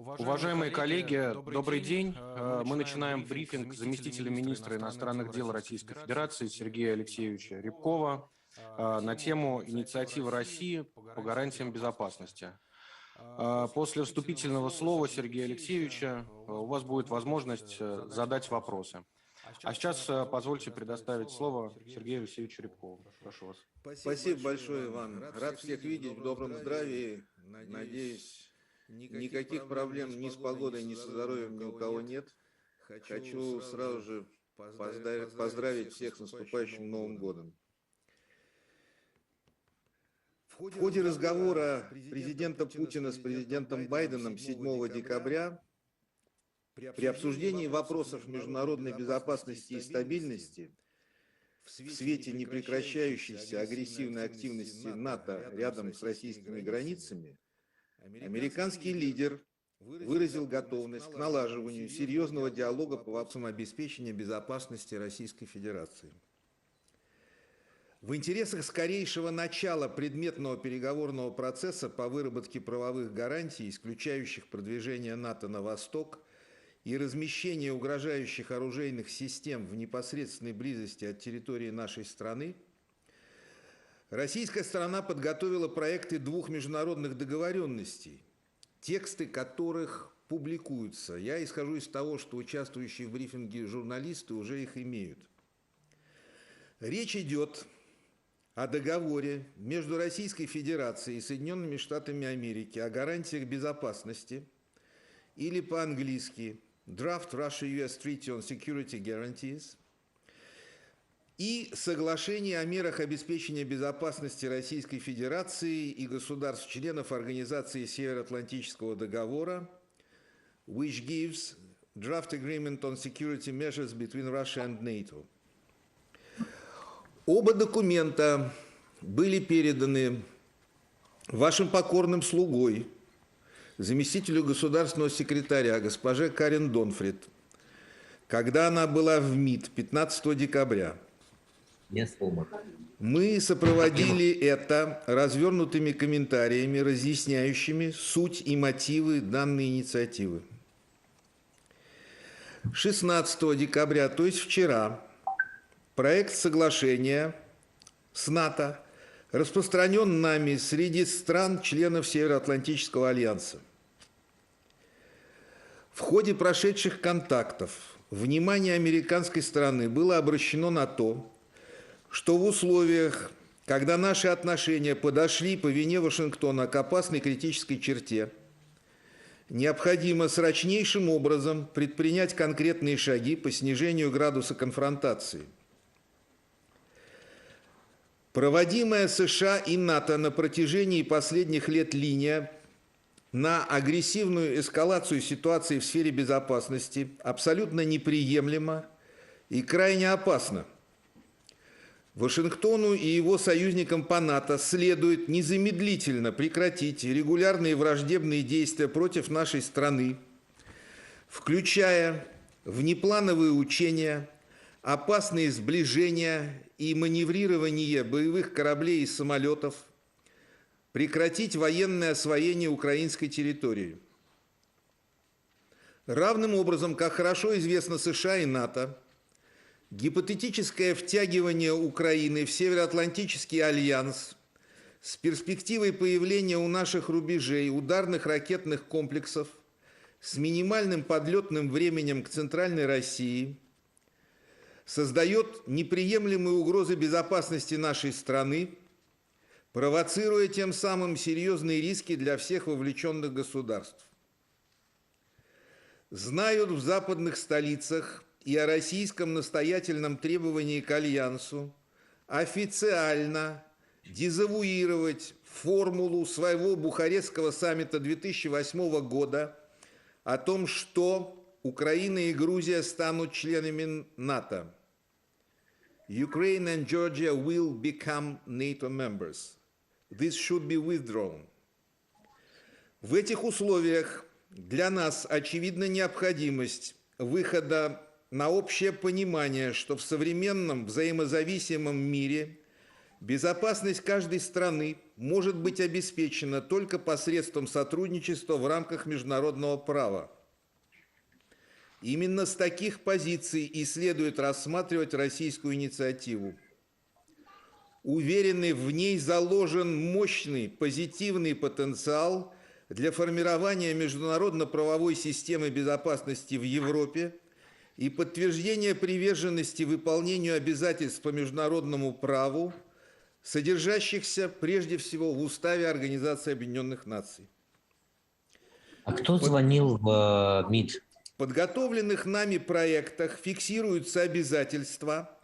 Уважаемые коллеги, добрый день. Мы начинаем брифинг заместителя министра иностранных дел Российской Федерации Сергея Алексеевича Рябкова на тему инициативы России по гарантиям безопасности. После вступительного слова Сергея Алексеевича у вас будет возможность задать вопросы. А сейчас позвольте предоставить слово Сергею Алексеевичу Рябкову. Прошу вас. Спасибо большое, Иван. Рад всех видеть в добром здравии. Надеюсь, никаких проблем ни с погодой, ни со здоровьем ни у кого нет. Хочу сразу же поздравить всех с наступающим Новым годом. В ходе разговора президента Путина с президентом Байденом 7 декабря при обсуждении вопросов международной безопасности и стабильности в свете непрекращающейся агрессивной активности НАТО рядом с российскими границами, американский лидер выразил готовность к налаживанию серьезного диалога по вопросам обеспечения безопасности Российской Федерации. В интересах скорейшего начала предметного переговорного процесса по выработке правовых гарантий, исключающих продвижение НАТО на восток, и размещение угрожающих оружейных систем в непосредственной близости от территории нашей страны, российская сторона подготовила проекты двух международных договоренностей, тексты которых публикуются. Я исхожу из того, что участвующие в брифинге журналисты уже их имеют. Речь идет о договоре между Российской Федерацией и Соединенными Штатами Америки о гарантиях безопасности, или по-английски Draft Russia-US Treaty on Security Guarantees, и соглашение о мерах обеспечения безопасности Российской Федерации и государств-членов Организации Североатлантического договора, which gives Draft Agreement on Security Measures between Russia and NATO. Оба документа были переданы вашим покорным слугой, заместителю государственного секретаря госпоже Карен Донфрид, когда она была в МИД 15 декабря. Мы сопроводили это развернутыми комментариями, разъясняющими суть и мотивы данной инициативы. 16 декабря, то есть вчера, проект соглашения с НАТО распространен нами среди стран-членов Североатлантического альянса. В ходе прошедших контактов внимание американской стороны было обращено на то, что в условиях, когда наши отношения подошли по вине Вашингтона к опасной критической черте, необходимо срочнейшим образом предпринять конкретные шаги по снижению градуса конфронтации. Проводимая США и НАТО на протяжении последних лет линия на агрессивную эскалацию ситуации в сфере безопасности абсолютно неприемлема и крайне опасна. Вашингтону и его союзникам по НАТО следует незамедлительно прекратить регулярные враждебные действия против нашей страны, включая внеплановые учения, опасные сближения и маневрирование боевых кораблей и самолетов, прекратить военное освоение украинской территории. Равным образом, как хорошо известно США и НАТО, гипотетическое втягивание Украины в Североатлантический альянс с перспективой появления у наших рубежей ударных ракетных комплексов с минимальным подлетным временем к Центральной России создает неприемлемые угрозы безопасности нашей страны, провоцируя тем самым серьезные риски для всех вовлеченных государств. Знают в западных столицах и о российском настоятельном требовании к Альянсу официально дезавуировать формулу своего Бухарестского саммита 2008 года о том, что Украина и Грузия станут членами НАТО. Ukraine and Georgia will become NATO members. This should be withdrawn. В этих условиях для нас очевидна необходимость выхода на общее понимание, что в современном взаимозависимом мире Безопасность каждой страны может быть обеспечена только посредством сотрудничества в рамках международного права. Именно с таких позиций и следует рассматривать российскую инициативу. Уверены, в ней заложен мощный позитивный потенциал для формирования международно-правовой системы безопасности в Европе и подтверждения приверженности выполнению обязательств по международному праву, содержащихся прежде всего в Уставе Организации Объединенных Наций. А кто звонил в МИД? В подготовленных нами проектах фиксируются обязательства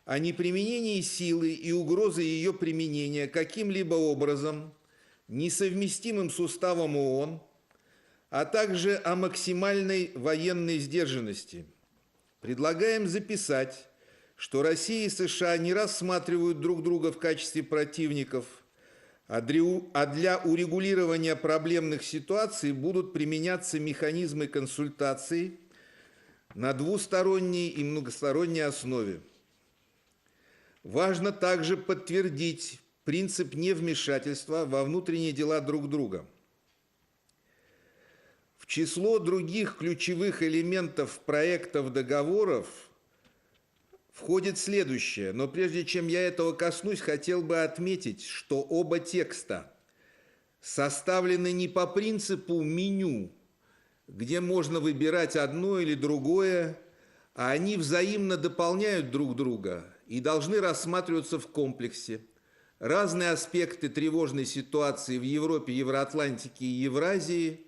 о неприменении силы и угрозы ее применения каким-либо образом, несовместимым с Уставом ООН, а также о максимальной военной сдержанности. Предлагаем записать, что Россия и США не рассматривают друг друга в качестве противников, а для урегулирования проблемных ситуаций будут применяться механизмы консультаций на двусторонней и многосторонней основе. Важно также подтвердить принцип невмешательства во внутренние дела друг друга. В число других ключевых элементов проектов договоров входит следующее, но прежде чем я этого коснусь, хотел бы отметить, что оба текста составлены не по принципу меню, где можно выбирать одно или другое, а они взаимно дополняют друг друга и должны рассматриваться в комплексе. Разные аспекты тревожной ситуации в Европе, Евроатлантике и Евразии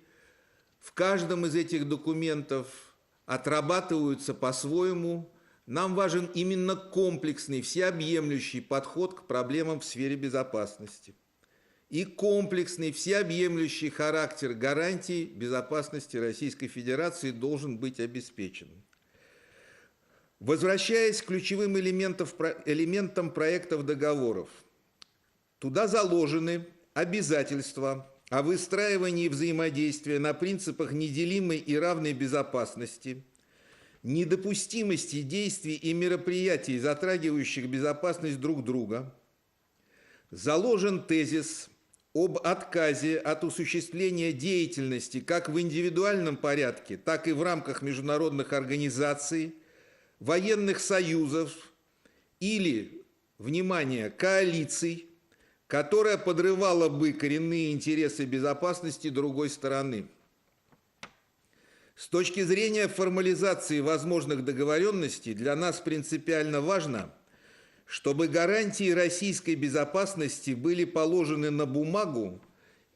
в каждом из этих документов отрабатываются по-своему. Нам важен именно комплексный, всеобъемлющий подход к проблемам в сфере безопасности и комплексный, всеобъемлющий характер гарантий безопасности Российской Федерации должен быть обеспечен. Возвращаясь к ключевым элементам проектов договоров, туда заложены обязательства о выстраивании взаимодействия на принципах неделимой и равной безопасности, недопустимости действий и мероприятий, затрагивающих безопасность друг друга, заложен тезис об отказе от осуществления деятельности как в индивидуальном порядке, так и в рамках международных организаций, военных союзов или, внимание, коалиций, которая подрывала бы коренные интересы безопасности другой стороны. С точки зрения формализации возможных договоренностей для нас принципиально важно, чтобы гарантии российской безопасности были положены на бумагу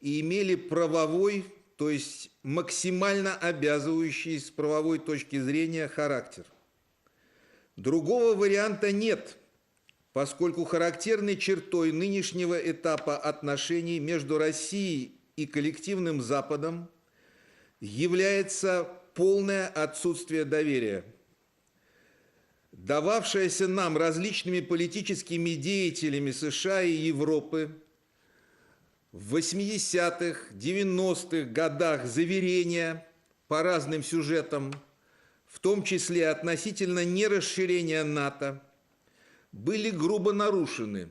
и имели правовой, то есть максимально обязывающий с правовой точки зрения характер. Другого варианта нет, поскольку характерной чертой нынешнего этапа отношений между Россией и коллективным Западом является полное отсутствие доверия, дававшееся нам различными политическими деятелями США и Европы в 80-х, 90-х годах заверения по разным сюжетам, в том числе относительно нерасширения НАТО, были грубо нарушены.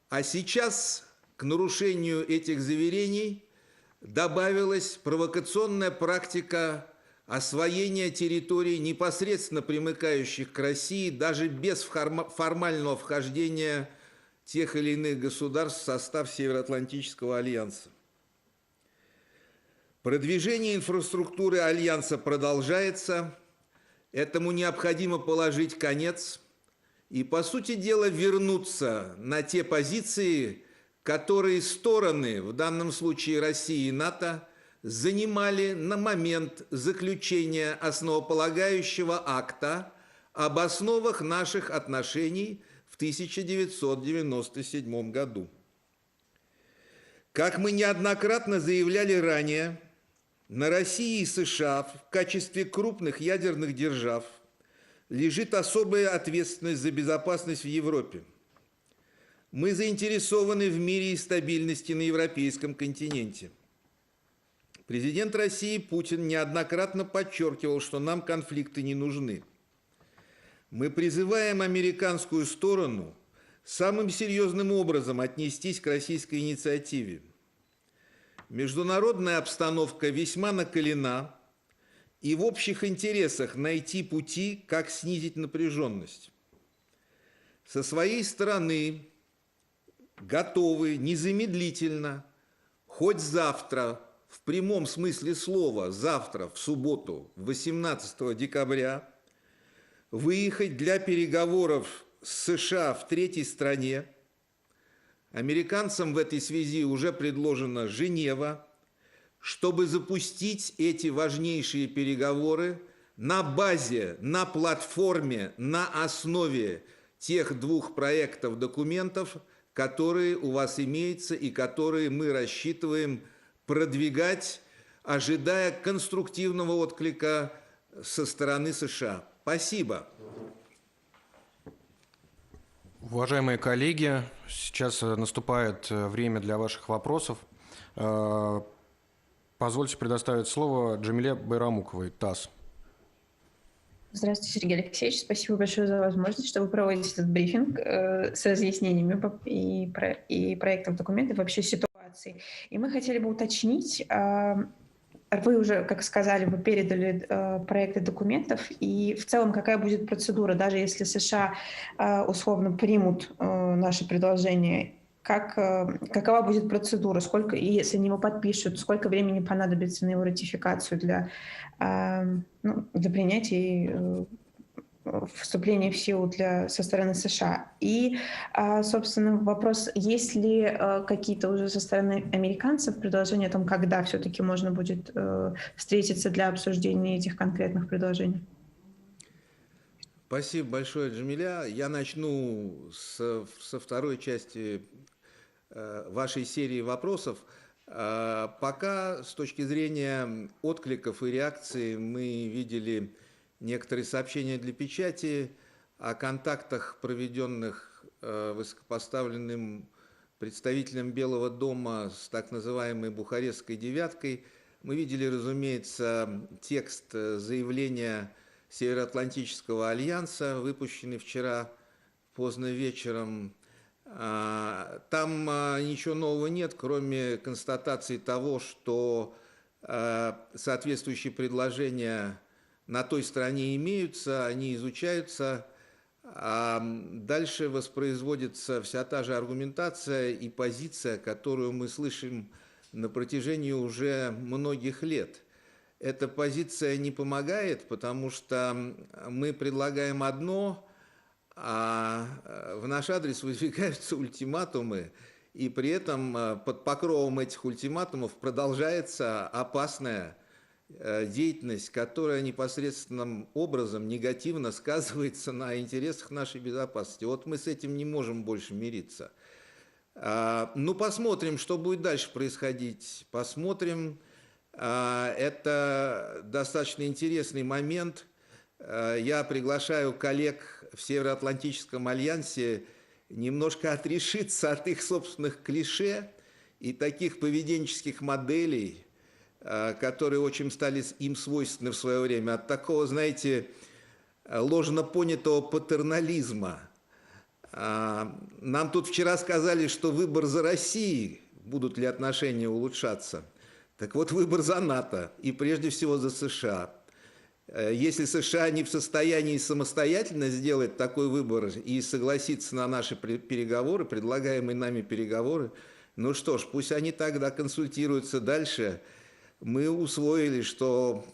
А сейчас к нарушению этих заверений добавилась провокационная практика освоения территорий, непосредственно примыкающих к России, даже без формального вхождения тех или иных государств в состав Североатлантического альянса. Продвижение инфраструктуры альянса продолжается, этому необходимо положить конец и, по сути дела, вернуться на те позиции, которые стороны, в данном случае Россия и НАТО, занимали на момент заключения основополагающего акта об основах наших отношений в 1997 году. Как мы неоднократно заявляли ранее, на России и США в качестве крупных ядерных держав лежит особая ответственность за безопасность в Европе. Мы заинтересованы в мире и стабильности на европейском континенте. Президент России Путин неоднократно подчеркивал, что нам конфликты не нужны. Мы призываем американскую сторону самым серьезным образом отнестись к российской инициативе. Международная обстановка весьма накалена, и в общих интересах найти пути, как снизить напряженность. Со своей стороны готовы незамедлительно, хоть завтра, в прямом смысле слова, завтра, в субботу, 18 декабря, выехать для переговоров с США в третьей стране. Американцам в этой связи уже предложена Женева, чтобы запустить эти важнейшие переговоры на базе, на платформе, на основе тех двух проектов документов, которые у вас имеются и которые мы рассчитываем продвигать, ожидая конструктивного отклика со стороны США. Спасибо. Уважаемые коллеги, сейчас наступает время для ваших вопросов. Позвольте предоставить слово Джамиле Байрамуковой, ТАСС. Здравствуйте, Сергей Алексеевич. Спасибо большое за возможность, что вы проводите этот брифинг с разъяснениями и проектов документов, вообще ситуации. И мы хотели бы уточнить, вы уже, как сказали, вы передали проекты документов, и в целом какая будет процедура, даже если США условно примут наши предложения, какова будет процедура, сколько, и если они его подпишут, сколько времени понадобится на его ратификацию для принятия вступления в силу со стороны США. И, собственно, вопрос, есть ли какие-то уже со стороны американцев предложения о том, когда все-таки можно будет встретиться для обсуждения этих конкретных предложений? Спасибо большое, Джамиля. Я начну со второй части вашей серии вопросов. Пока с точки зрения откликов и реакций мы видели некоторые сообщения для печати о контактах, проведенных высокопоставленным представителем Белого дома с так называемой Бухарестской девяткой. Мы видели, разумеется, текст заявления Североатлантического альянса, выпущенный вчера поздно вечером. Там ничего нового нет, кроме констатации того, что соответствующие предложения на той стороне имеются, они изучаются, а дальше воспроизводится вся та же аргументация и позиция, которую мы слышим на протяжении уже многих лет. Эта позиция не помогает, потому что мы предлагаем одно, а в наш адрес выдвигаются ультиматумы, и при этом под покровом этих ультиматумов продолжается опасная деятельность, которая непосредственным образом негативно сказывается на интересах нашей безопасности. Вот мы с этим не можем больше мириться. Ну, посмотрим, что будет дальше происходить. Посмотрим. Это достаточно интересный момент. Я приглашаю коллег в Североатлантическом альянсе немножко отрешиться от их собственных клише и таких поведенческих моделей, которые очень стали им свойственны в свое время, от такого, знаете, ложно понятого патернализма. Нам тут вчера сказали, что выбор за Россией, будут ли отношения улучшаться. Так вот, выбор за НАТО и прежде всего за США. Если США не в состоянии самостоятельно сделать такой выбор и согласиться на наши переговоры, предлагаемые нами переговоры, ну что ж, пусть они тогда консультируются дальше. Мы усвоили, что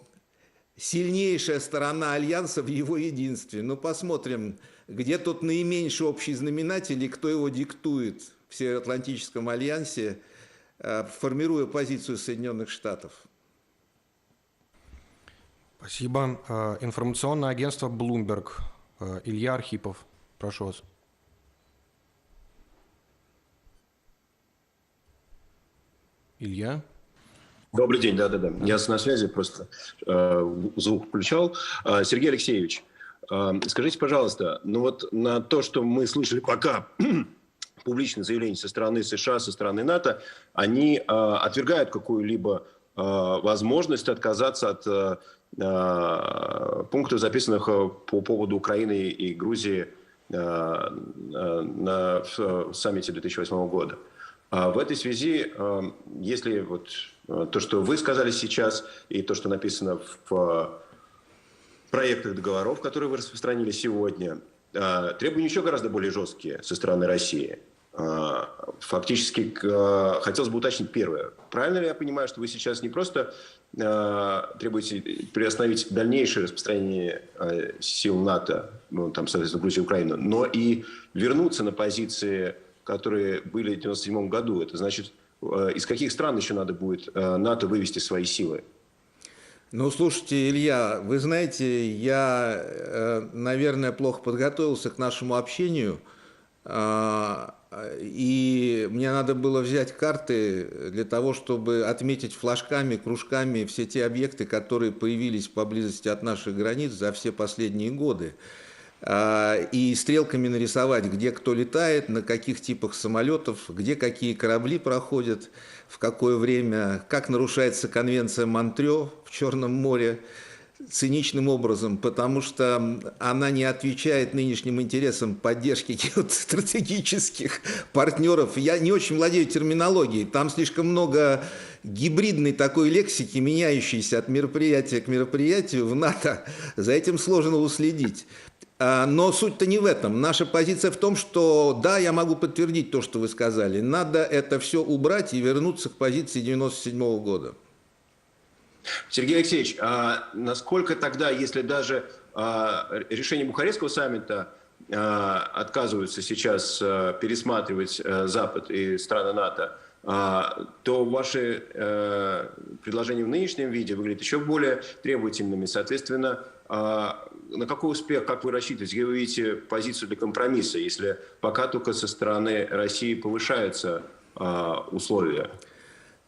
сильнейшая сторона Альянса в его единстве. Но посмотрим, где тут наименьший общий знаменатель и кто его диктует в Североатлантическом альянсе, формируя позицию Соединенных Штатов. Спасибо. Информационное агентство Bloomberg. Илья Архипов. Прошу вас. Илья? Добрый день, да-да-да. Я на связи, просто звук включал. Сергей Алексеевич, скажите, пожалуйста, ну вот на то, что мы слышали пока публичные заявления со стороны США, со стороны НАТО, они отвергают какую-либо возможность отказаться от пунктов, записанных по поводу Украины и Грузии на саммите 2008 года. В этой связи, если вот то, что вы сказали сейчас, и то, что написано в проектах договоров, которые вы распространили сегодня, требования еще гораздо более жесткие со стороны России. Фактически, хотелось бы уточнить первое. Правильно ли я понимаю, что вы сейчас не просто требуете приостановить дальнейшее распространение сил НАТО, ну, там, соответственно, Грузии и Украины, но и вернуться на позиции, которые были в 1997 году? Это значит, из каких стран еще надо будет НАТО вывести свои силы? Ну, слушайте, Илья, вы знаете, я, наверное, плохо подготовился к нашему общению, и мне надо было взять карты для того, чтобы отметить флажками, кружками все те объекты, которые появились поблизости от наших границ за все последние годы. И стрелками нарисовать, где кто летает, на каких типах самолетов, где какие корабли проходят, в какое время, как нарушается конвенция Монтрё в Черном море, циничным образом, потому что она не отвечает нынешним интересам поддержки геостратегических партнеров. Я не очень владею терминологией, там слишком много гибридной такой лексики, меняющейся от мероприятия к мероприятию в НАТО. За этим сложно уследить. Но суть-то не в этом. Наша позиция в том, что да, я могу подтвердить то, что вы сказали. Надо это все убрать и вернуться к позиции 1997 года. Сергей Алексеевич, насколько тогда, если даже решение Бухарестского саммита отказываются сейчас пересматривать Запад и страны НАТО, то ваши предложения в нынешнем виде выглядят еще более требовательными. Соответственно, на какой успех, как вы рассчитываете, где вы видите позицию для компромисса, если пока только со стороны России повышаются условия?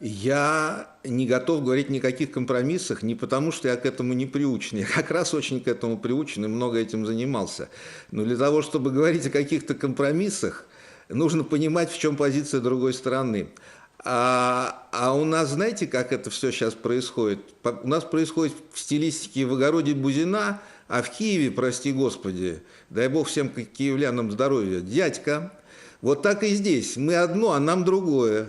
Я не готов говорить ни о каких компромиссах, не потому что я к этому не приучен. Я как раз очень к этому приучен и много этим занимался. Но для того, чтобы говорить о каких-то компромиссах, нужно понимать, в чем позиция другой стороны. А у нас, знаете, как это все сейчас происходит? У нас происходит в стилистике в огороде Бузина, а в Киеве, прости господи, дай бог всем киевлянам здоровья, дядька. Вот так и здесь. Мы одно, а нам другое.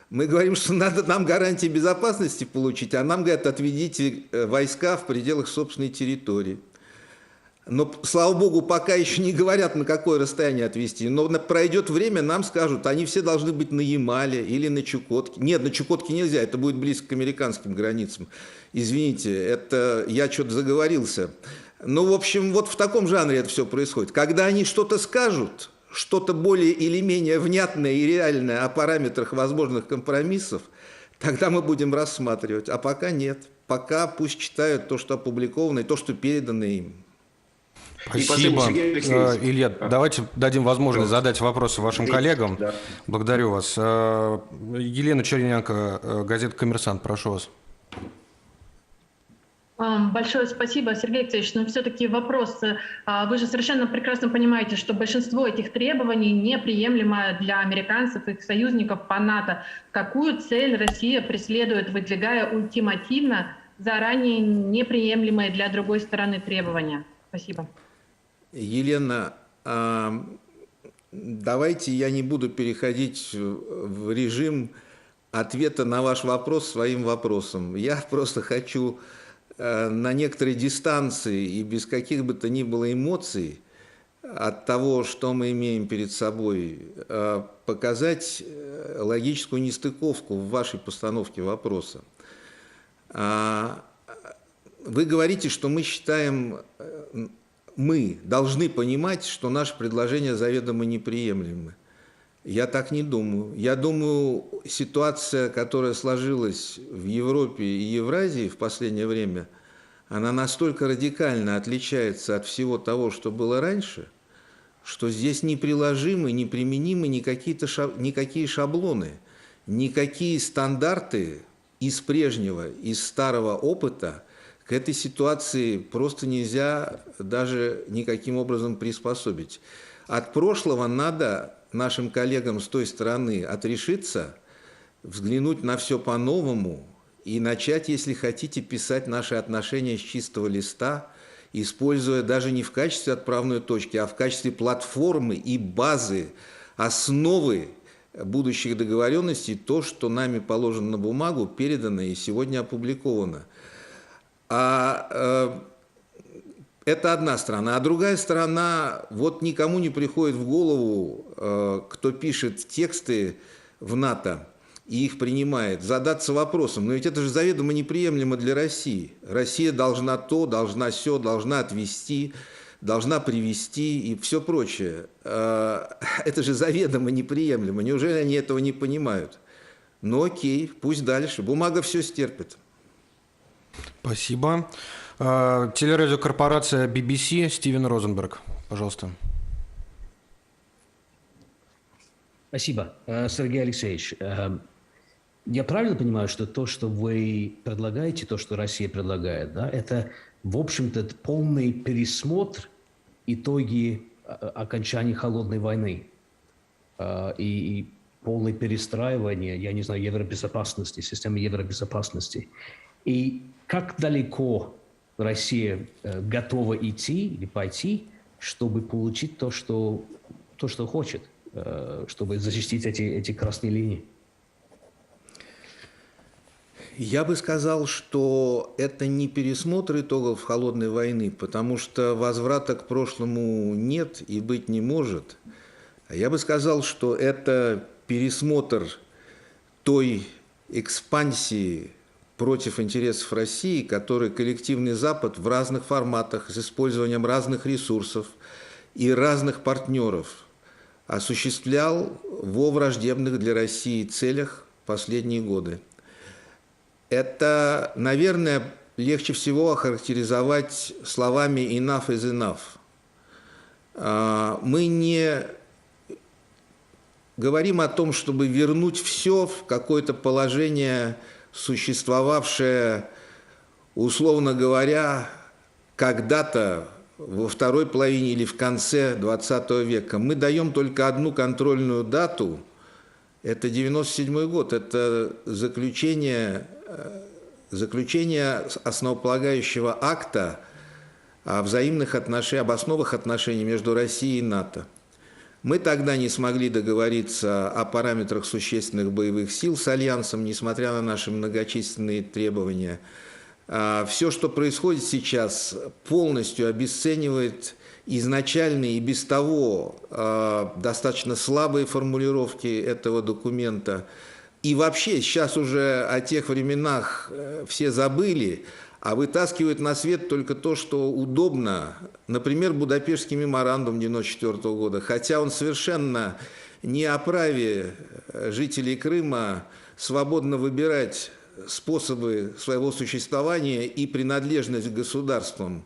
Мы говорим, что надо нам гарантии безопасности получить, а нам говорят, отведите войска в пределах собственной территории. Но, слава богу, пока еще не говорят, на какое расстояние отвести. Но пройдет время, нам скажут, они все должны быть на Ямале или на Чукотке. Нет, на Чукотке нельзя, это будет близко к американским границам. Извините, это я что-то заговорился. Ну, в общем, вот в таком жанре это все происходит. Когда они что-то скажут, что-то более или менее внятное и реальное о параметрах возможных компромиссов, тогда мы будем рассматривать. А пока нет. Пока пусть читают то, что опубликовано, и то, что передано им. Спасибо. Илья, давайте дадим возможность задать вопросы вашим коллегам. Да. Благодарю вас. Елена Черненко, газета «Коммерсант», прошу вас. Большое спасибо, Сергей Алексеевич. Но все-таки вопрос. Вы же совершенно прекрасно понимаете, что большинство этих требований неприемлемо для американцев и их союзников по НАТО. Какую цель Россия преследует, выдвигая ультимативно заранее неприемлемые для другой стороны требования? Спасибо. Елена, давайте я не буду переходить в режим ответа на ваш вопрос своим вопросом. Я просто хочу на некоторой дистанции и без каких бы то ни было эмоций от того, что мы имеем перед собой, показать логическую нестыковку в вашей постановке вопроса. Вы говорите, что мы считаем, мы должны понимать, что наши предложения заведомо неприемлемы. Я так не думаю. Я думаю, ситуация, которая сложилась в Европе и Евразии в последнее время, она настолько радикально отличается от всего того, что было раньше, что здесь неприложимы, неприменимы никакие шаблоны, никакие стандарты из прежнего, из старого опыта к этой ситуации просто нельзя даже никаким образом приспособить. От прошлого надо нашим коллегам с той стороны отрешиться, взглянуть на все по-новому и начать, если хотите, писать наши отношения с чистого листа используя даже не в качестве отправной точки, а в качестве платформы и базы, основы будущих договоренностей, то, что нами положено на бумагу, передано и сегодня опубликовано. Это одна сторона. А другая сторона, вот никому не приходит в голову, кто пишет тексты в НАТО и их принимает, задаться вопросом, но ведь это же заведомо неприемлемо для России. Россия должна то, должна сё, должна отвести, должна привести и все прочее. Это же заведомо неприемлемо. Неужели они этого не понимают? Ну окей, пусть дальше. Бумага все стерпит. Спасибо. Телерадиокорпорация BBC, Стивен Розенберг, пожалуйста. Спасибо. Сергей Алексеевич, я правильно понимаю, что то, что вы предлагаете, то, что Россия предлагает, да, это, в общем-то, полный пересмотр итоги окончания холодной войны и полное перестраивание, я не знаю, евробезопасности, системы евробезопасности. И как далеко Россия готова идти или пойти, чтобы получить то, что хочет, чтобы защитить эти красные линии? Я бы сказал, что это не пересмотр итогов холодной войны, потому что возврата к прошлому нет и быть не может. Я бы сказал, что это пересмотр той экспансии против интересов России, который коллективный Запад в разных форматах, с использованием разных ресурсов и разных партнеров осуществлял во враждебных для России целях последние годы. Это, наверное, легче всего охарактеризовать словами «enough is enough». Мы не говорим о том, чтобы вернуть все в какое-то положение, существовавшее, условно говоря, когда-то во второй половине или в конце XX века. Мы даем только одну контрольную дату, это 1997 год, это заключение основополагающего акта о взаимных отношениях, об основах отношений между Россией и НАТО. Мы тогда не смогли договориться о параметрах существенных боевых сил с Альянсом, несмотря на наши многочисленные требования. Все, что происходит сейчас, полностью обесценивает изначальные и без того достаточно слабые формулировки этого документа. И вообще сейчас уже о тех временах все забыли, а вытаскивают на свет только то, что удобно. Например, Будапештский меморандум 1994 года, хотя он совершенно не о праве жителей Крыма свободно выбирать способы своего существования и принадлежность к государствам.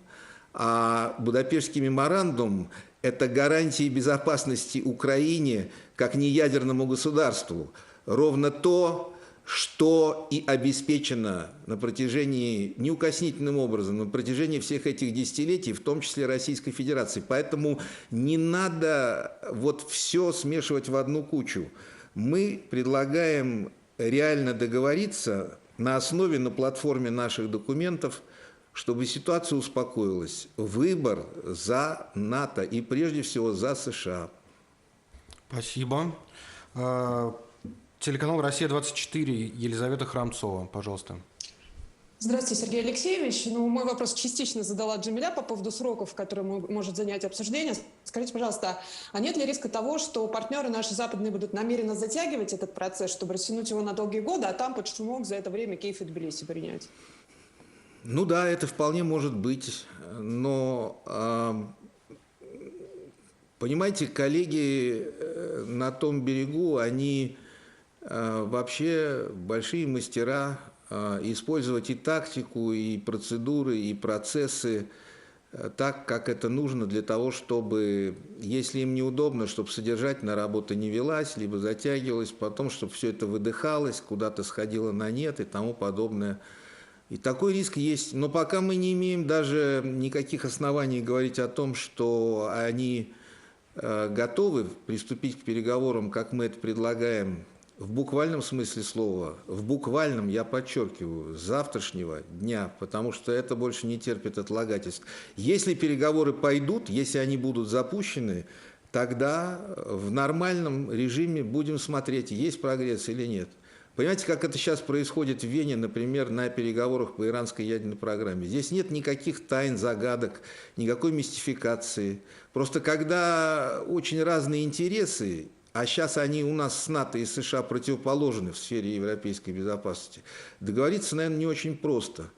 А Будапештский меморандум – это гарантии безопасности Украине как неядерному государству. Ровно то, что и обеспечено на протяжении, неукоснительным образом, на протяжении всех этих десятилетий, в том числе Российской Федерации. Поэтому не надо вот все смешивать в одну кучу. Мы предлагаем реально договориться на основе, на платформе наших документов, чтобы ситуация успокоилась. Выбор за НАТО и прежде всего за США. Спасибо. Телеканал «Россия-24», Елизавета Храмцова, пожалуйста. Здравствуйте, Сергей Алексеевич. Мой вопрос частично задала Джамиля по поводу сроков, которые может занять обсуждение. Скажите, пожалуйста, а нет ли риска того, что партнеры наши западные будут намеренно затягивать этот процесс, чтобы растянуть его на долгие годы, а там под шумок за это время Киев и Тбилиси принять? Ну да, это вполне может быть, но, понимаете, коллеги на том берегу, они вообще большие мастера использовать и тактику, и процедуры, и процессы так, как это нужно для того, чтобы, если им неудобно, чтобы содержательная работа не велась, либо затягивалась, потом, чтобы все это выдыхалось, куда-то сходило на нет и тому подобное. И такой риск есть. Но пока мы не имеем даже никаких оснований говорить о том, что они готовы приступить к переговорам, как мы это предлагаем, в буквальном смысле слова, в буквальном, я подчеркиваю, с завтрашнего дня, потому что это больше не терпит отлагательств. Если переговоры пойдут, если они будут запущены, тогда в нормальном режиме будем смотреть, есть прогресс или нет. Понимаете, как это сейчас происходит в Вене, например, на переговорах по иранской ядерной программе? Здесь нет никаких тайн, загадок, никакой мистификации. Просто когда очень разные интересы, а сейчас они у нас с НАТО и США противоположны в сфере европейской безопасности, договориться, наверное, не очень просто.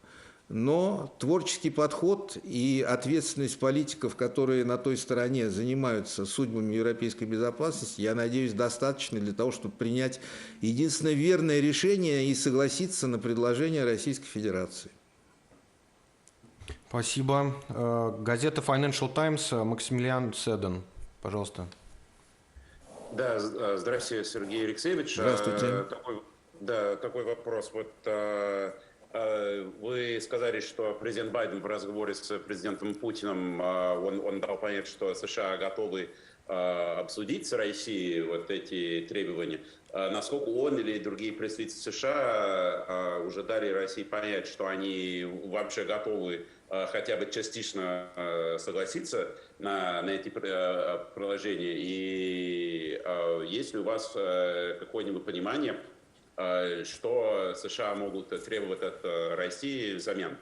Но творческий подход и ответственность политиков, которые на той стороне занимаются судьбами европейской безопасности, я надеюсь, достаточно для того, чтобы принять единственное верное решение и согласиться на предложение Российской Федерации. Спасибо. Газета Financial Times, Максимилиан Седен, пожалуйста. Да, здравствуйте, Сергей Алексеевич. Здравствуйте. Такой вопрос. Вы сказали, что президент Байден в разговоре с президентом Путиным, он дал понять, что США готовы обсудить с Россией вот эти требования. Насколько он или другие представители США уже дали России понять, что они вообще готовы хотя бы частично согласиться на эти приложения? И есть ли у вас какое-нибудь понимание, что США могут требовать от России взамен?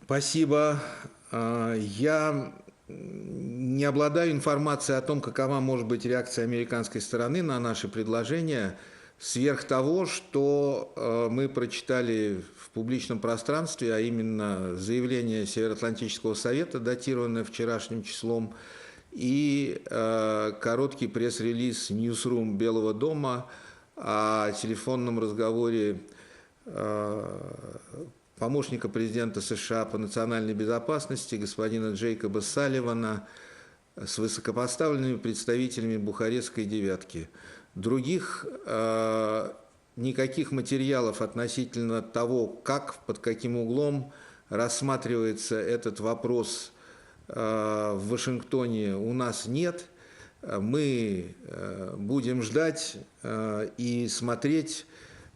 Спасибо. Я не обладаю информацией о том, какова может быть реакция американской стороны на наши предложения, сверх того, что мы прочитали в публичном пространстве, а именно заявление Североатлантического совета, датированное вчерашним числом, и короткий пресс-релиз Newsroom Белого дома о телефонном разговоре помощника президента США по национальной безопасности господина Джейкоба Салливана с высокопоставленными представителями Бухарестской девятки. Других никаких материалов относительно того, как, под каким углом рассматривается этот вопрос в Вашингтоне, у нас нет. Мы будем ждать и смотреть.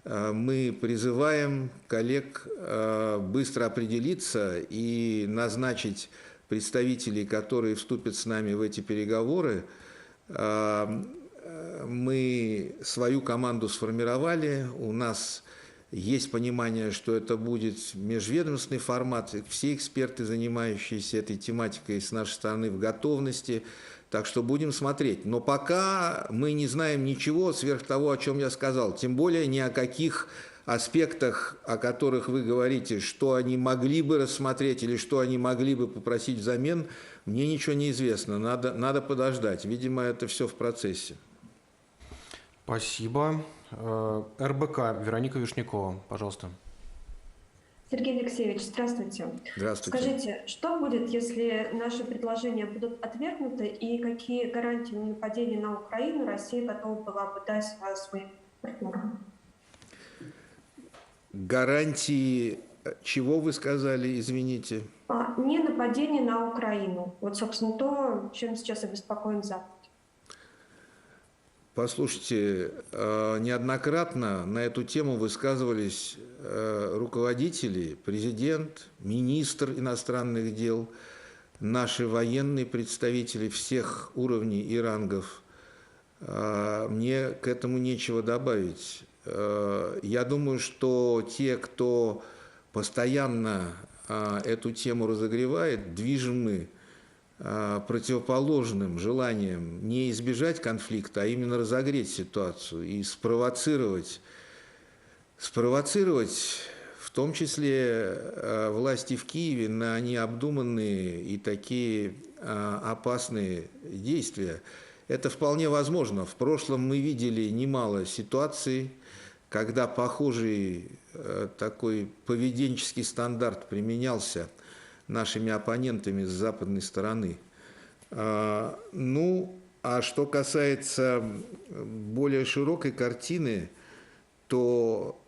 Мы призываем коллег быстро определиться и назначить представителей, которые вступят с нами в эти переговоры. Мы свою команду сформировали, у нас есть понимание, что это будет межведомственный формат, все эксперты, занимающиеся этой тематикой, с нашей стороны в готовности, так что будем смотреть. Но пока мы не знаем ничего сверх того, о чем я сказал, тем более ни о каких аспектах, о которых вы говорите, что они могли бы рассмотреть или что они могли бы попросить взамен, мне ничего не известно, надо подождать, видимо, это все в процессе. Спасибо. РБК, Вероника Вишнякова, пожалуйста. Сергей Алексеевич, здравствуйте. Здравствуйте. Скажите, что будет, если наши предложения будут отвергнуты, и какие гарантии нападения на Украину Россия готова была бы дать своим партнерам? Гарантии чего вы сказали, извините? Не нападение на Украину. Вот, собственно, то, чем сейчас обеспокоен Запад. Послушайте, неоднократно на эту тему высказывались руководители, президент, министр иностранных дел, наши военные представители всех уровней и рангов. Мне к этому нечего добавить. Я думаю, что те, кто постоянно эту тему разогревает, движимы противоположным желанием не избежать конфликта, а именно разогреть ситуацию и спровоцировать в том числе власти в Киеве на необдуманные и такие опасные действия. Это вполне возможно. В прошлом мы видели немало ситуаций, когда похожий такой поведенческий стандарт применялся нашими оппонентами с западной стороны. Ну, а что касается более широкой картины, то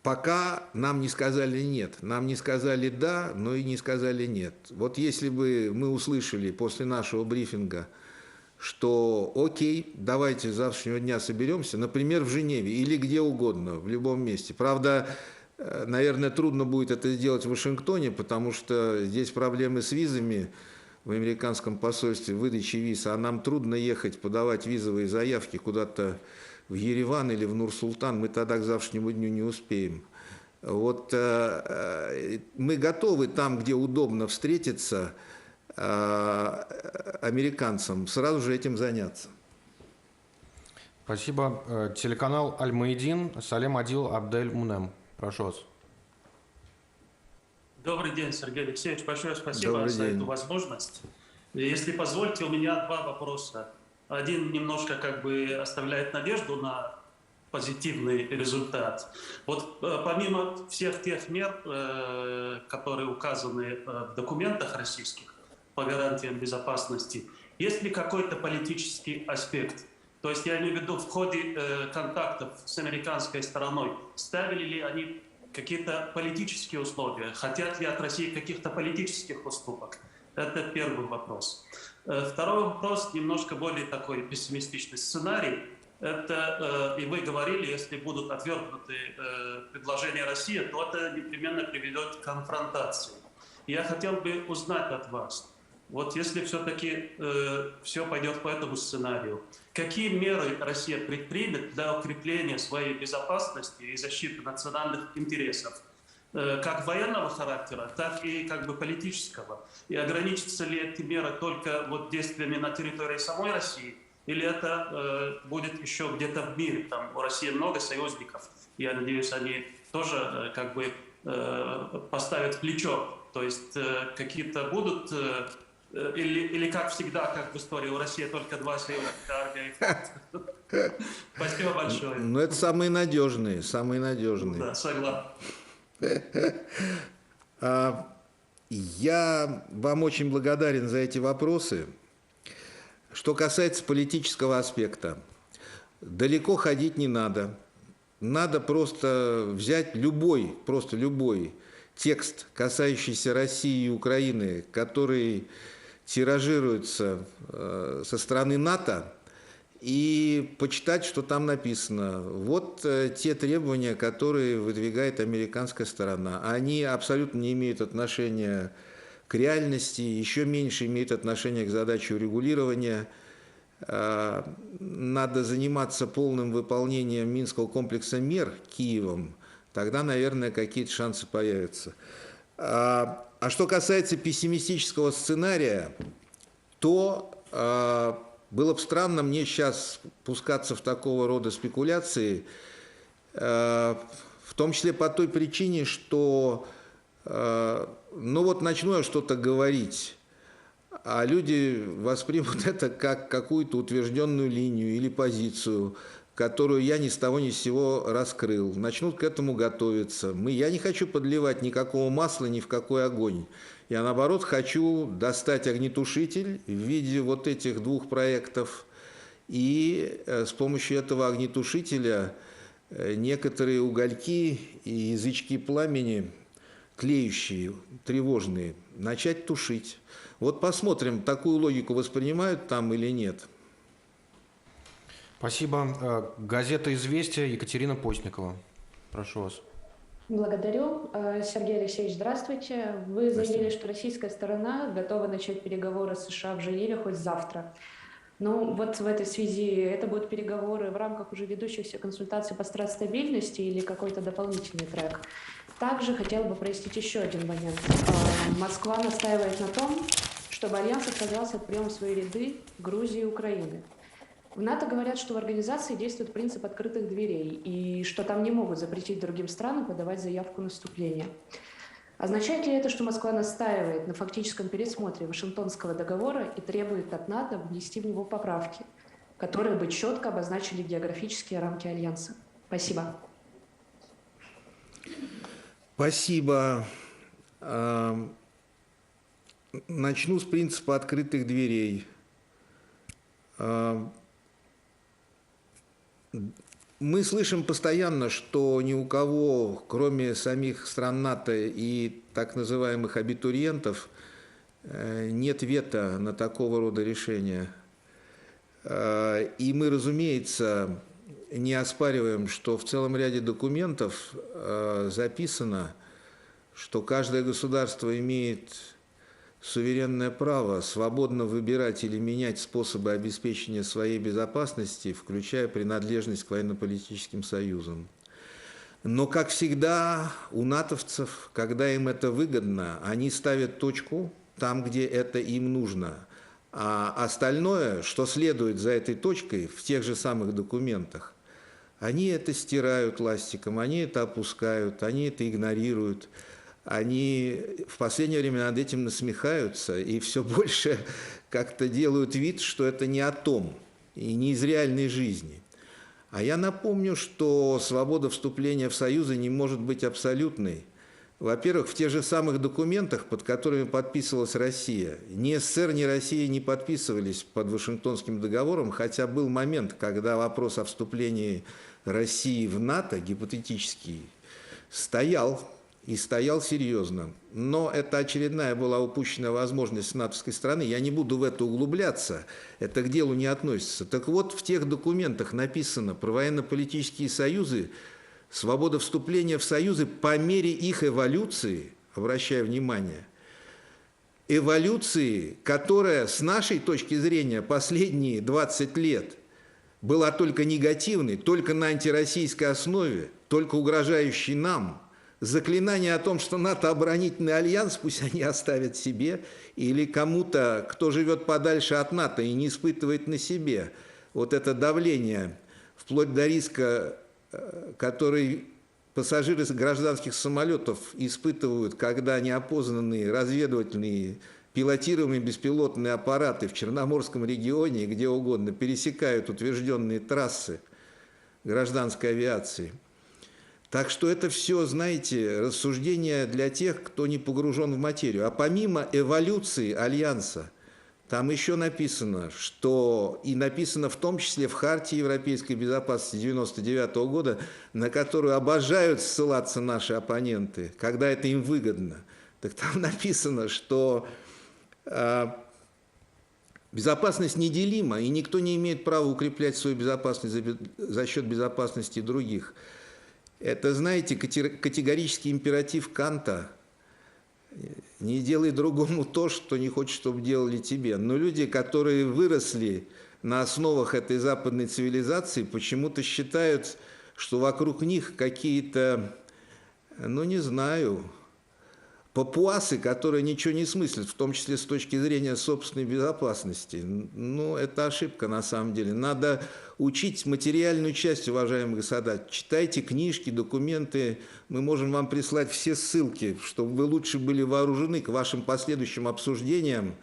пока нам не сказали «нет». Нам не сказали «да», но и не сказали «нет». Вот если бы мы услышали после нашего брифинга, что окей, давайте с завтрашнего дня соберемся, например, в Женеве или где угодно, в любом месте. Правда, наверное, трудно будет это сделать в Вашингтоне, потому что здесь проблемы с визами в американском посольстве, выдачи виз, а нам трудно ехать, подавать визовые заявки куда-то в Ереван или в Нур-Султан, мы тогда к завтрашнему дню не успеем. Вот мы готовы там, где удобно встретиться, американцам сразу же этим заняться. Спасибо. Телеканал Аль-Маидин, Салем Адил Абдель Мунем. Прошу вас. Добрый день, Сергей Алексеевич. Большое спасибо за эту возможность. Если позволите, у меня два вопроса. Один немножко как бы оставляет надежду на позитивный результат. Вот помимо всех тех мер, которые указаны в документах российских по гарантиям безопасности, есть ли какой-то политический аспект? То есть я имею в виду в ходе контактов с американской стороной, ставили ли они какие-то политические условия, хотят ли от России каких-то политических уступок? Это первый вопрос. Второй вопрос, немножко более такой пессимистичный сценарий. Это, и вы говорили, если будут отвергнуты предложения России, то это непременно приведет к конфронтации. Я хотел бы узнать от вас, вот если все-таки все пойдет по этому сценарию, какие меры Россия предпримет для укрепления своей безопасности и защиты национальных интересов, как военного характера, так и как бы политического? И ограничатся ли эти меры только вот действиями на территории самой России, или это будет еще где-то в мире? Там у России много союзников. Я надеюсь, они тоже как бы поставят плечо. То есть какие-то будут, или как всегда, как в истории, у России только два союзника, армия и флот. Спасибо большое. Ну, это самые надежные, самые надежные. Да, согласен. Я вам очень благодарен за эти вопросы. Что касается политического аспекта, далеко ходить не надо. Надо просто взять любой текст, касающийся России и Украины, который тиражируется со стороны НАТО, и почитать, что там написано. Вот те требования, которые выдвигает американская сторона. Они абсолютно не имеют отношения к реальности, еще меньше имеют отношение к задаче урегулирования. Надо заниматься полным выполнением Минского комплекса мер Киевом, тогда, наверное, какие-то шансы появятся. А что касается пессимистического сценария, то было бы странно мне сейчас пускаться в такого рода спекуляции, в том числе по той причине, что ну вот начну я что-то говорить, а люди воспримут это как какую-то утвержденную линию или позицию, которую я ни с того ни с сего раскрыл. Начнут к этому готовиться. Я не хочу подливать никакого масла ни в какой огонь. Я, наоборот, хочу достать огнетушитель в виде вот этих двух проектов. И с помощью этого огнетушителя некоторые угольки и язычки пламени, тлеющие, тревожные, начать тушить. Вот посмотрим, такую логику воспринимают там или нет. Спасибо. Газета «Известия», Екатерина Постникова. Прошу вас. Благодарю. Сергей Алексеевич, здравствуйте. Вы заявили, что российская сторона готова начать переговоры с США в Женеве хоть завтра. Ну, вот в этой связи это будут переговоры в рамках уже ведущихся консультаций по стратстабильности или какой-то дополнительный трек? Также хотела бы прояснить еще один момент. Москва настаивает на том, чтобы Альянс отказался от приема в свои ряды Грузии и Украины. В НАТО говорят, что в организации действует принцип открытых дверей и что там не могут запретить другим странам подавать заявку на вступление. Означает ли это, что Москва настаивает на фактическом пересмотре Вашингтонского договора и требует от НАТО внести в него поправки, которые бы четко обозначили географические рамки Альянса? Спасибо. Спасибо. Начну с принципа открытых дверей. Мы слышим постоянно, что ни у кого, кроме самих стран НАТО и так называемых абитуриентов, нет вето на такого рода решения. И мы, разумеется, не оспариваем, что в целом ряде документов записано, что каждое государство имеет суверенное право свободно выбирать или менять способы обеспечения своей безопасности, включая принадлежность к военно-политическим союзам. Но, как всегда, у натовцев, когда им это выгодно, они ставят точку там, где это им нужно. А остальное, что следует за этой точкой в тех же самых документах, они это стирают ластиком, они это опускают, они это игнорируют. Они в последнее время над этим насмехаются и все больше как-то делают вид, что это не о том и не из реальной жизни. А я напомню, что свобода вступления в союзы не может быть абсолютной. Во-первых, в тех же самых документах, под которыми подписывалась Россия, ни СССР, ни Россия не подписывались под Вашингтонским договором, хотя был момент, когда вопрос о вступлении России в НАТО, гипотетический, стоял. И стоял серьезно. Но это очередная была упущенная возможность с натовской стороны. Я не буду в это углубляться, это к делу не относится. Так вот, в тех документах написано про военно-политические союзы, свобода вступления в союзы по мере их эволюции, обращаю внимание, эволюции, которая с нашей точки зрения последние 20 лет была только негативной, только на антироссийской основе, только угрожающей нам. Заклинание о том, что НАТО оборонительный альянс, пусть они оставят себе, или кому-то, кто живет подальше от НАТО и не испытывает на себе вот это давление, вплоть до риска, который пассажиры гражданских самолетов испытывают, когда неопознанные разведывательные пилотируемые беспилотные аппараты в Черноморском регионе, где угодно, пересекают утвержденные трассы гражданской авиации. Так что это все, знаете, рассуждения для тех, кто не погружен в материю. А помимо эволюции Альянса, там еще написано, что и написано в том числе в Хартии европейской безопасности 1999 года, на которую обожают ссылаться наши оппоненты, когда это им выгодно. Так там написано, что безопасность неделима, и никто не имеет права укреплять свою безопасность за счет безопасности других. Это, знаете, категорический императив Канта: не делай другому то, что не хочешь, чтобы делали тебе. Но люди, которые выросли на основах этой западной цивилизации, почему-то считают, что вокруг них какие-то, ну не знаю, папуасы, которые ничего не смыслят, в том числе с точки зрения собственной безопасности. Ну, это ошибка на самом деле. Надо учить материальную часть, уважаемые господа. Читайте книжки, документы. Мы можем вам прислать все ссылки, чтобы вы лучше были вооружены к вашим последующим обсуждениям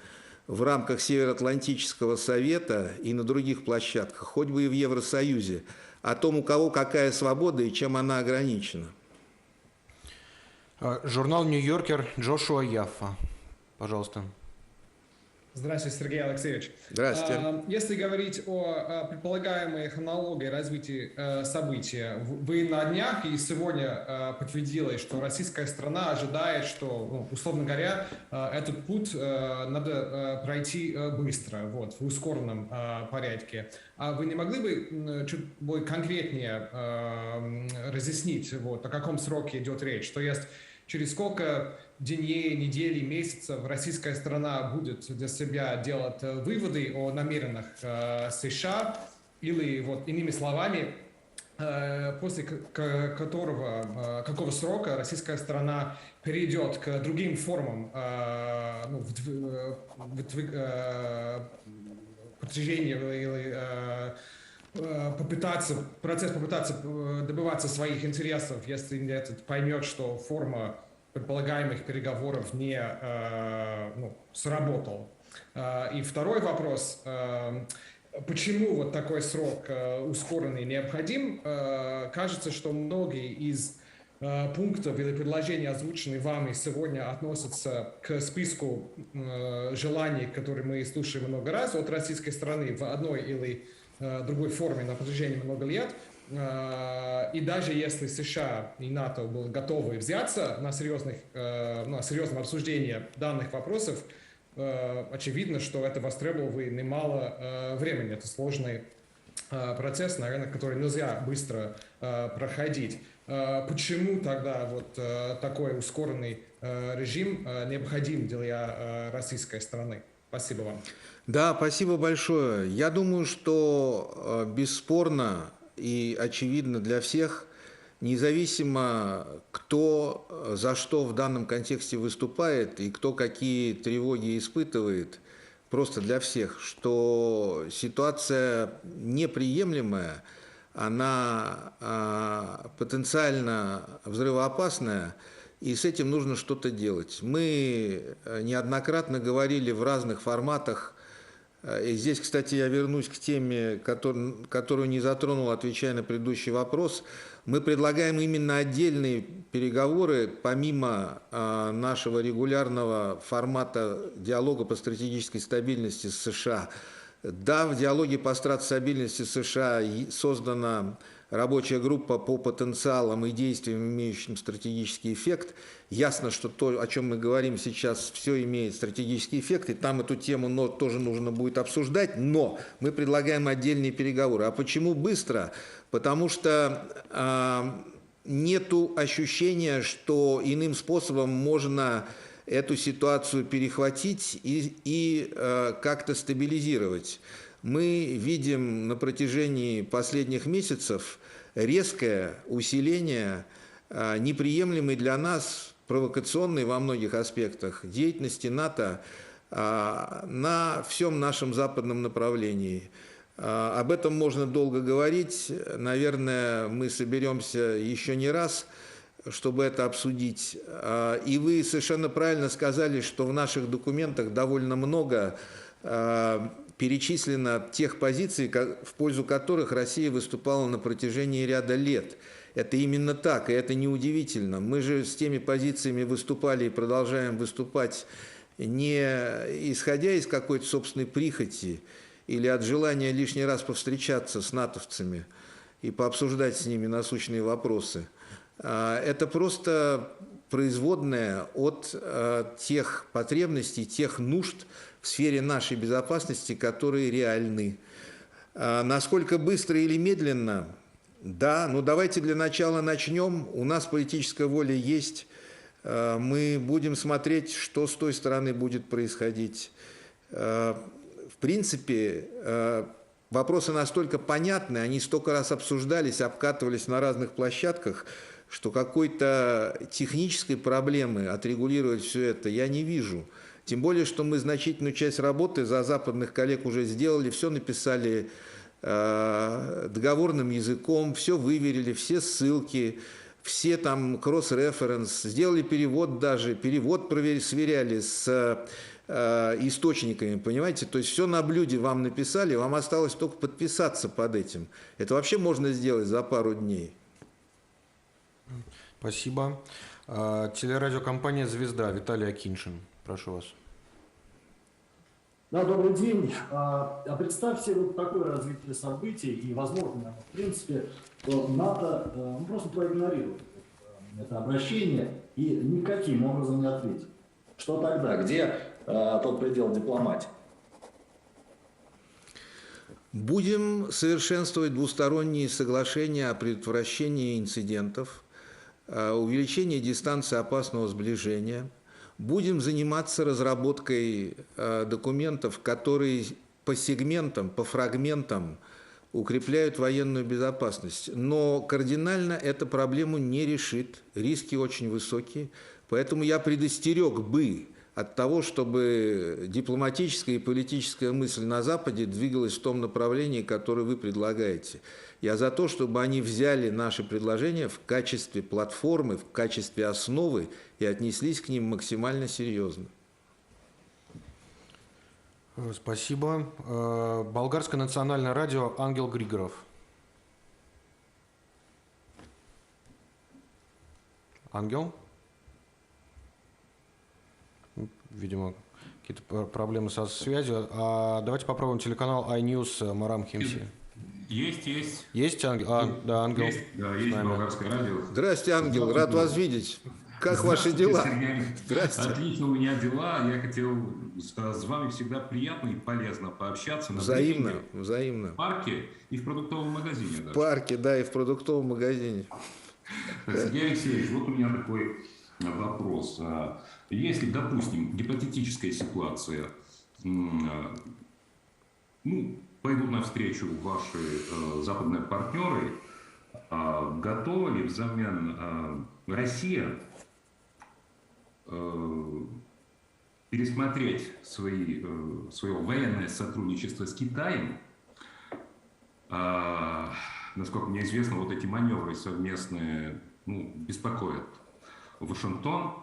в рамках Североатлантического совета и на других площадках, хоть бы и в Евросоюзе, о том, у кого какая свобода и чем она ограничена. Журнал «Нью-Йоркер», Джошуа Яффа. Пожалуйста. Здравствуйте, Сергей Алексеевич. Здравствуйте. Если говорить о предполагаемой хронологии развития событий, вы на днях и сегодня подтвердилось, что российская страна ожидает, что, условно говоря, этот путь надо пройти быстро, вот, в ускоренном порядке. А вы не могли бы чуть более конкретнее разъяснить, вот, о каком сроке идет речь? То есть через сколько дней, недель, месяцев российская страна будет для себя делать выводы о намерениях США, или, вот, иными словами, после какого срока российская страна перейдет к другим формам продвижения или процесс попытаться добиваться своих интересов, если этот поймет, что форма предполагаемых переговоров не сработал. И второй вопрос. Почему вот такой срок ускоренный необходим? Кажется, что многие из пунктов или предложений, озвученных вами сегодня, относятся к списку желаний, которые мы слушаем много раз от российской стороны в одной или другой форме на протяжении много лет. И даже если США и НАТО были готовы взяться на серьезное обсуждение данных вопросов, очевидно, что это востребовало немало времени. Это сложный процесс, наверное, который нельзя быстро проходить. Почему тогда вот такой ускоренный режим необходим для российской страны? Спасибо вам. Да, спасибо большое. Я думаю, что бесспорно и очевидно для всех, независимо кто за что в данном контексте выступает и кто какие тревоги испытывает, просто для всех, что ситуация неприемлемая, она потенциально взрывоопасная, и с этим нужно что-то делать. Мы неоднократно говорили в разных форматах, и здесь, кстати, я вернусь к теме, которую не затронул, отвечая на предыдущий вопрос. Мы предлагаем именно отдельные переговоры, помимо нашего регулярного формата диалога по стратегической стабильности с США. Да, в диалоге по стратстабильности США создана рабочая группа по потенциалам и действиям, имеющим стратегический эффект. Ясно, что то, о чем мы говорим сейчас, все имеет стратегический эффект, и там эту тему тоже нужно будет обсуждать, но мы предлагаем отдельные переговоры. А почему быстро? Потому что нету ощущения, что иным способом можно эту ситуацию перехватить и как-то стабилизировать. Мы видим на протяжении последних месяцев резкое усиление неприемлемой для нас, провокационной во многих аспектах, деятельности НАТО на всем нашем западном направлении. Об этом можно долго говорить. Наверное, мы соберемся еще не раз, чтобы это обсудить. И вы совершенно правильно сказали, что в наших документах довольно много перечислено тех позиций, в пользу которых Россия выступала на протяжении ряда лет. Это именно так, и это неудивительно. Мы же с теми позициями выступали и продолжаем выступать не исходя из какой-то собственной прихоти или от желания лишний раз повстречаться с натовцами и пообсуждать с ними насущные вопросы. Это просто производная от тех потребностей, тех нужд в сфере нашей безопасности, которые реальны. Насколько быстро или медленно? Да, но давайте для начала начнем. У нас политическая воля есть. Мы будем смотреть, что с той стороны будет происходить. В принципе, вопросы настолько понятны, они столько раз обсуждались, обкатывались на разных площадках, что какой-то технической проблемы отрегулировать все это я не вижу. Тем более, что мы значительную часть работы за западных коллег уже сделали, все написали договорным языком, все выверили, все ссылки, все там кросс-референс, сделали перевод даже, перевод сверяли с источниками, понимаете? То есть все на блюде вам написали, вам осталось только подписаться под этим. Это вообще можно сделать за пару дней. Спасибо. Телерадиокомпания «Звезда», Виталий Акиньшин. Прошу вас. Да, добрый день. А представьте вот такое развитие событий, и, возможно, в принципе, что НАТО просто проигнорирует это обращение и никаким образом не ответит. Что тогда? Где тот предел дипломатии? Будем совершенствовать двусторонние соглашения о предотвращении инцидентов, увеличении дистанции опасного сближения. Будем заниматься разработкой документов, которые по сегментам, по фрагментам укрепляют военную безопасность. Но кардинально эту проблему не решит. Риски очень высокие. Поэтому я предостерег бы от того, чтобы дипломатическая и политическая мысль на Западе двигалась в том направлении, которое вы предлагаете. Я за то, чтобы они взяли наши предложения в качестве платформы, в качестве основы и отнеслись к ним максимально серьезно. Спасибо. Болгарское национальное радио, Ангел Григоров. Ангел? Видимо, какие-то проблемы со связью. Давайте попробуем телеканал iNews, Марам Химси. Есть. Есть Ангел? Да, Ангел. Есть болгарское радио. Здравствуйте, Ангел, рад вас видеть. Как ваши дела? Сергей. Здравствуйте. Отлично у меня дела. Я хотел с вами всегда приятно и полезно пообщаться. Взаимно, на взаимно. В парке и в продуктовом магазине. В парке, да, и в продуктовом магазине. Сергей Алексеевич, вот у меня такой вопрос. Если, допустим, гипотетическая ситуация, пойдут навстречу ваши западные партнеры, готова ли взамен Россия пересмотреть свое военное сотрудничество с Китаем? Насколько мне известно, вот эти маневры совместные беспокоят Вашингтон.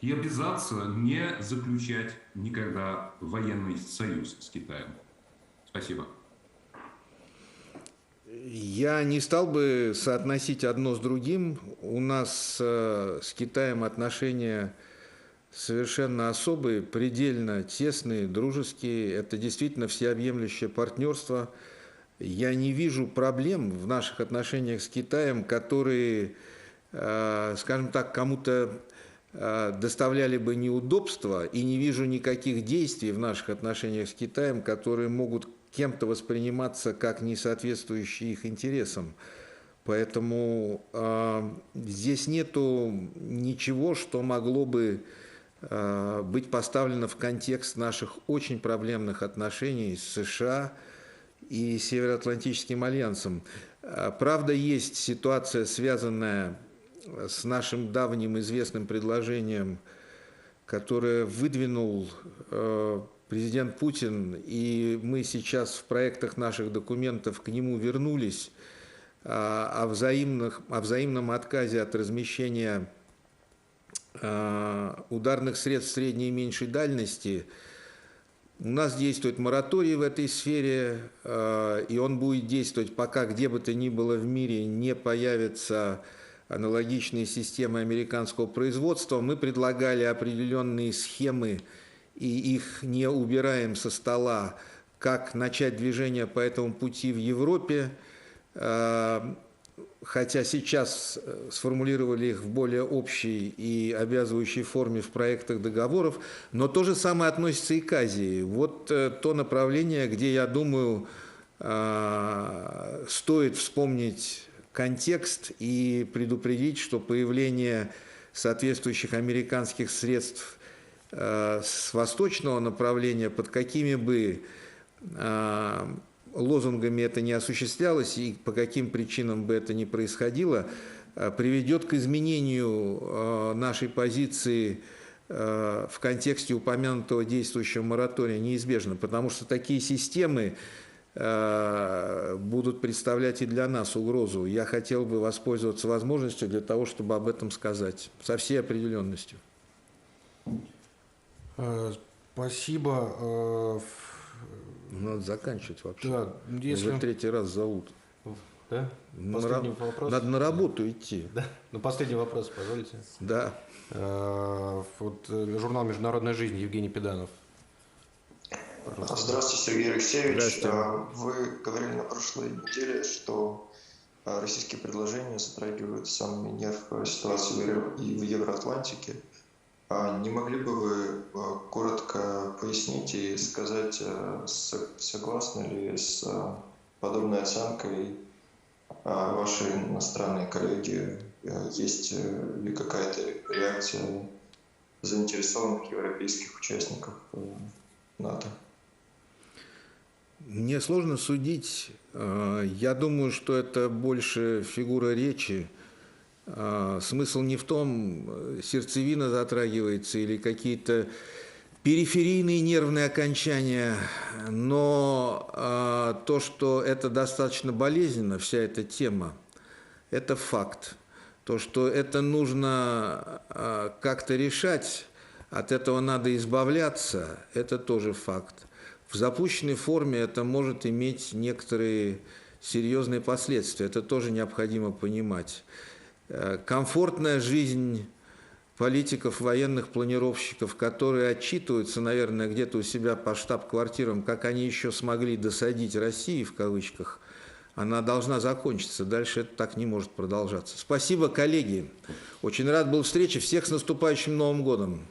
И обязаться не заключать никогда военный союз с Китаем. Спасибо. Я не стал бы соотносить одно с другим. У нас с Китаем отношения совершенно особые, предельно тесные, дружеские. Это действительно всеобъемлющее партнерство. Я не вижу проблем в наших отношениях с Китаем, которые, скажем так, кому-то доставляли бы неудобства, и не вижу никаких действий в наших отношениях с Китаем, которые могут кем-то восприниматься как не соответствующие их интересам. Поэтому здесь нету ничего, что могло бы быть поставлено в контекст наших очень проблемных отношений с США и Североатлантическим альянсом. Правда, есть ситуация, связанная с нашим давним известным предложением, которое выдвинул президент Путин, и мы сейчас в проектах наших документов к нему вернулись, о взаимном отказе от размещения ударных средств средней и меньшей дальности. У нас действует мораторий в этой сфере, и он будет действовать, пока где бы то ни было в мире не появятся аналогичные системы американского производства. Мы предлагали определенные схемы, и их не убираем со стола, как начать движение по этому пути в Европе, хотя сейчас сформулировали их в более общей и обязывающей форме в проектах договоров, но то же самое относится и к Азии. Вот то направление, где, я думаю, стоит вспомнить контекст и предупредить, что появление соответствующих американских средств с восточного направления, под какими бы лозунгами это не осуществлялось и по каким причинам бы это ни происходило, приведет к изменению нашей позиции в контексте упомянутого действующего моратория неизбежно, потому что такие системы будут представлять и для нас угрозу. Я хотел бы воспользоваться возможностью для того, чтобы об этом сказать со всей определенностью. Спасибо. Надо заканчивать вообще. Да, если... Уже третий раз зовут. Да? Последний вопрос. Надо на работу идти. Да? Ну, последний вопрос, позволите? Да. Вот журнал «Международная жизнь», Евгений Педанов. Здравствуйте, Сергей Алексеевич. Здравствуйте. Вы говорили на прошлой неделе, что российские предложения затрагивают самый нерв ситуации в Евроатлантике. Не могли бы вы коротко пояснить и сказать, согласны ли с подобной оценкой ваши иностранные коллеги? Есть ли какая-то реакция заинтересованных европейских участников НАТО? Мне сложно судить. Я думаю, что это больше фигура речи. Смысл не в том, сердцевина затрагивается или какие-то периферийные нервные окончания, но то, что это достаточно болезненно, вся эта тема, это факт. То, что это нужно как-то решать, от этого надо избавляться, это тоже факт. В запущенной форме это может иметь некоторые серьезные последствия, это тоже необходимо понимать. Комфортная жизнь политиков, военных планировщиков, которые отчитываются, наверное, где-то у себя по штаб-квартирам, как они еще смогли досадить России, в кавычках, она должна закончиться. Дальше это так не может продолжаться. Спасибо, коллеги. Очень рад был встрече. Всех с наступающим Новым годом.